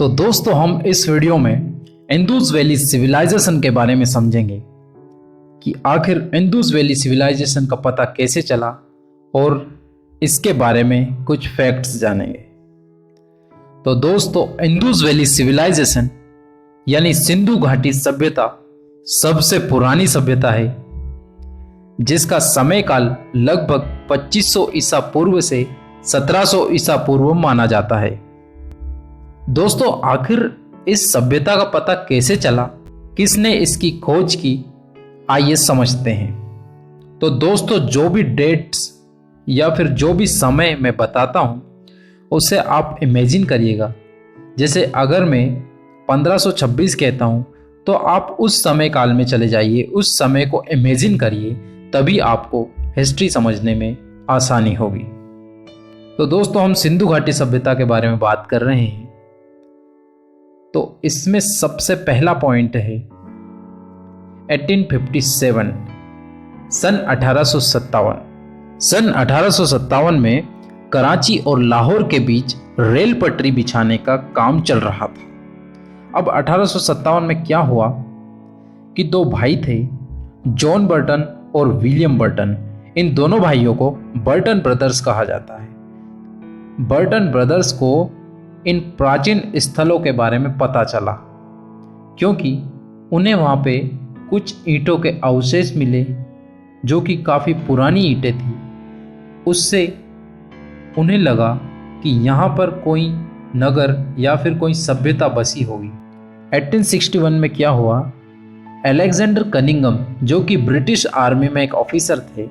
तो दोस्तों हम इस वीडियो में इंदुस वैली सिविलाइजेशन के बारे में समझेंगे कि आखिर इंदुस वैली सिविलाइजेशन का पता कैसे चला और इसके बारे में कुछ फैक्ट्स जानेंगे। तो दोस्तों इंदुस वैली सिविलाइजेशन यानी सिंधु घाटी सभ्यता सबसे पुरानी सभ्यता है जिसका समय काल लगभग 2500 ईसा पूर्व से 1700 ईसा पूर्व माना जाता है। दोस्तों आखिर इस सभ्यता का पता कैसे चला, किसने इसकी खोज की, आइए समझते हैं। तो दोस्तों जो भी डेट्स या फिर जो भी समय मैं बताता हूं उसे आप इमेजिन करिएगा। जैसे अगर मैं 1526 कहता हूं तो आप उस समय काल में चले जाइए, उस समय को इमेजिन करिए, तभी आपको हिस्ट्री समझने में आसानी होगी। तो दोस्तों हम सिंधु घाटी सभ्यता के बारे में बात कर रहे हैं। तो इसमें सबसे पहला पॉइंट है 1857 सन 1857। सन 1857 में कराची और लाहौर के बीच रेल पटरी बिछाने का काम चल रहा था। अब 1857 में क्या हुआ कि दो भाई थे, जॉन बर्टन और विलियम बर्टन। इन दोनों भाइयों को बर्टन ब्रदर्स कहा जाता है। बर्टन ब्रदर्स को इन प्राचीन स्थलों के बारे में पता चला क्योंकि उन्हें वहाँ पे कुछ ईंटों के अवशेष मिले जो कि काफ़ी पुरानी ईंटें थी। उससे उन्हें लगा कि यहाँ पर कोई नगर या फिर कोई सभ्यता बसी होगी। 1861 में क्या हुआ, अलेक्जेंडर कनिंघम जो कि ब्रिटिश आर्मी में एक ऑफिसर थे,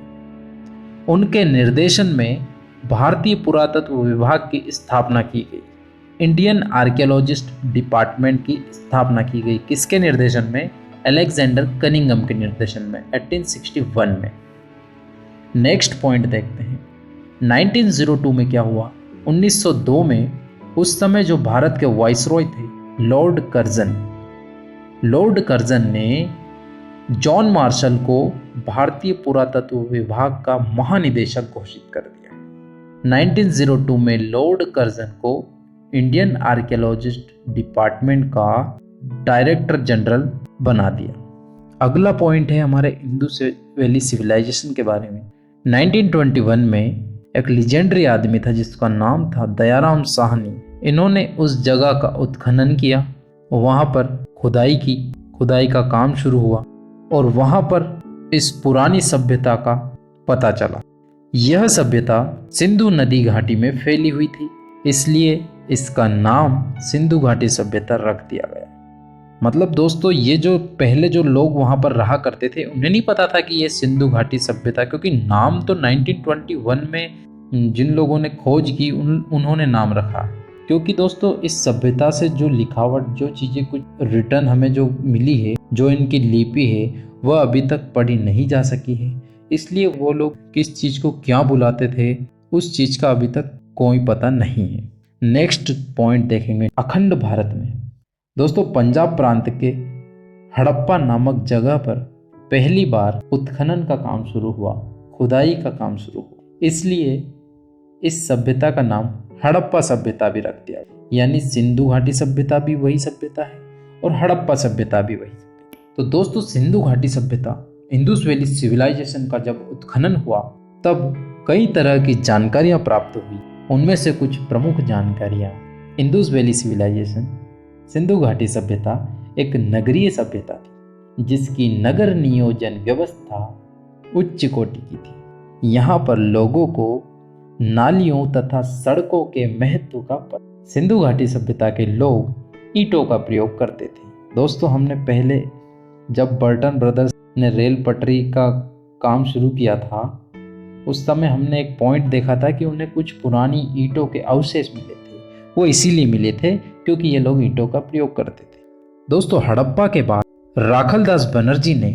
उनके निर्देशन में भारतीय पुरातत्व विभाग की स्थापना की गई। इंडियन आर्कियोलॉजिस्ट डिपार्टमेंट की स्थापना की गई। किसके निर्देशन में? अलेक्जेंडर कनिंघम के निर्देशन में 1861 में। नेक्स्ट पॉइंट देखते हैं 1902 में क्या हुआ। 1902 में उस समय जो भारत के वाइसरॉय थे लॉर्ड कर्जन ने जॉन मार्शल को भारतीय पुरातत्व विभाग का महानिदेशक घोषित कर दिया। 1902 में लॉर्ड कर्जन को इंडियन आर्कियोलॉजिस्ट डिपार्टमेंट का डायरेक्टर जनरल बना दिया। अगला पॉइंट है हमारे इंदुस वैली सिविलाइजेशन के बारे में। 1921 में एक लीजेंडरी आदमी था जिसका नाम था दयाराम साहनी। इन्होंने उस जगह का उत्खनन किया, वहां पर खुदाई का काम शुरू हुआ और वहां पर इस पुरानी सभ्यता का पता चला। यह सभ्यता सिंधु नदी घाटी में फैली हुई थी, इसलिए इसका नाम सिंधु घाटी सभ्यता रख दिया गया। मतलब दोस्तों ये जो पहले जो लोग वहां पर रहा करते थे उन्हें नहीं पता था कि ये सिंधु घाटी सभ्यता, क्योंकि नाम तो 1921 में जिन लोगों ने खोज की उन्होंने नाम रखा। क्योंकि दोस्तों इस सभ्यता से जो लिखावट, जो चीज़ें कुछ रिटर्न हमें जो मिली है, जो इनकी लिपि है, वह अभी तक पढ़ी नहीं जा सकी है। इसलिए वो लोग किस चीज़ को क्या बुलाते थे उस चीज़ का अभी तक कोई पता नहीं है। नेक्स्ट पॉइंट देखेंगे अखंड भारत में। दोस्तों पंजाब प्रांत के हड़प्पा नामक जगह पर पहली बार उत्खनन का काम शुरू हुआ, खुदाई का काम शुरू हुआ, इसलिए इस सभ्यता का नाम हड़प्पा सभ्यता भी रख दिया। यानी सिंधु घाटी सभ्यता भी वही सभ्यता है और हड़प्पा सभ्यता भी वही। तो दोस्तों सिंधु घाटी सभ्यता, इंदुस वैली सिविलाइजेशन का जब उत्खनन हुआ तब कई तरह की जानकारियां प्राप्त हुई। उनमें से कुछ प्रमुख जानकारियां। इंदुस वैली सिविलाइजेशन, सिंधु घाटी सभ्यता एक नगरीय सभ्यता थी जिसकी नगर नियोजन व्यवस्था उच्च कोटि की थी। यहाँ पर लोगों को नालियों तथा सड़कों के महत्व का पता। सिंधु घाटी सभ्यता के लोग ईंटों का प्रयोग करते थे। दोस्तों हमने पहले जब बर्टन ब्रदर्स ने रेल पटरी का काम शुरू किया था उस समय हमने एक पॉइंट देखा था कि उन्हें कुछ पुरानी ईंटों के अवशेष मिले थे। वो इसीलिए मिले थे क्योंकि ये लोग ईंटों का प्रयोग करते थे। दोस्तों हड़प्पा के बाद राखलदास बनर्जी ने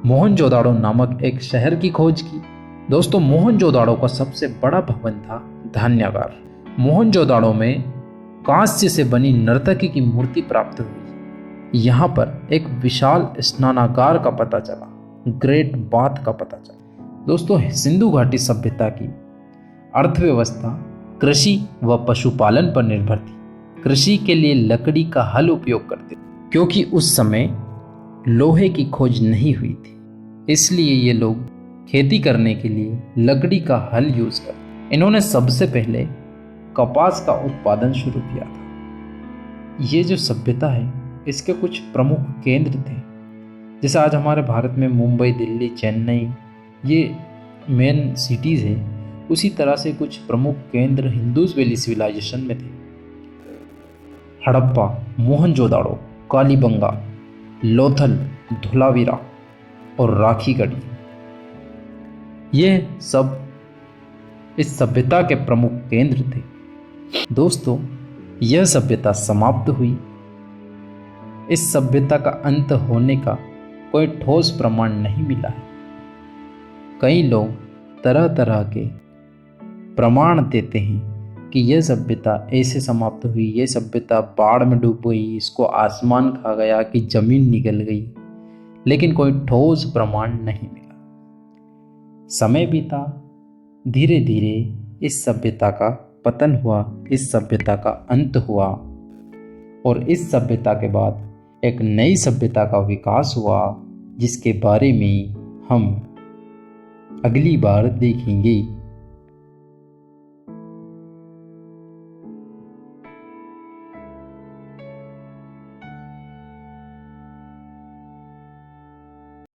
मोहनजोदाड़ो नामक एक शहर की खोज की। दोस्तों मोहनजोदाड़ो का सबसे बड़ा भवन था धान्यागार। मोहनजोदाड़ो में कांस्य से बनी नर्तकी की मूर्ति प्राप्त हुई। यहाँ पर एक विशाल स्नानागार का पता चला, ग्रेट बाथ का पता चला। दोस्तों सिंधु घाटी सभ्यता की अर्थव्यवस्था कृषि व पशुपालन पर निर्भर थी। कृषि के लिए लकड़ी का हल उपयोग करते थे, क्योंकि उस समय लोहे की खोज नहीं हुई थी। इसलिए ये लोग खेती करने के लिए लकड़ी का हल यूज करते। इन्होंने सबसे पहले कपास का उत्पादन शुरू किया था। ये जो सभ्यता है इसके कुछ प्रमुख केंद्र थे, जैसे आज हमारे भारत में मुंबई, दिल्ली, चेन्नई ये मेन सिटीज़ है, उसी तरह से कुछ प्रमुख केंद्र हिंदूज वैली सिविलाइजेशन में थे। हड़प्पा, मोहनजोदाड़ो, कालीबंगा, लोथल, धोलावीरा और राखीगढ़ी, ये सब इस सभ्यता के प्रमुख केंद्र थे। दोस्तों, यह सभ्यता समाप्त हुई। इस सभ्यता का अंत होने का कोई ठोस प्रमाण नहीं मिला है। कई लोग तरह तरह के प्रमाण देते हैं कि यह सभ्यता ऐसे समाप्त हुई, यह सभ्यता बाढ़ में डूब गई, इसको आसमान खा गया, कि जमीन निगल गई, लेकिन कोई ठोस प्रमाण नहीं मिला। समय बीता, धीरे धीरे इस सभ्यता का पतन हुआ, इस सभ्यता का अंत हुआ और इस सभ्यता के बाद एक नई सभ्यता का विकास हुआ, जिसके बारे में हम अगली बार देखेंगे।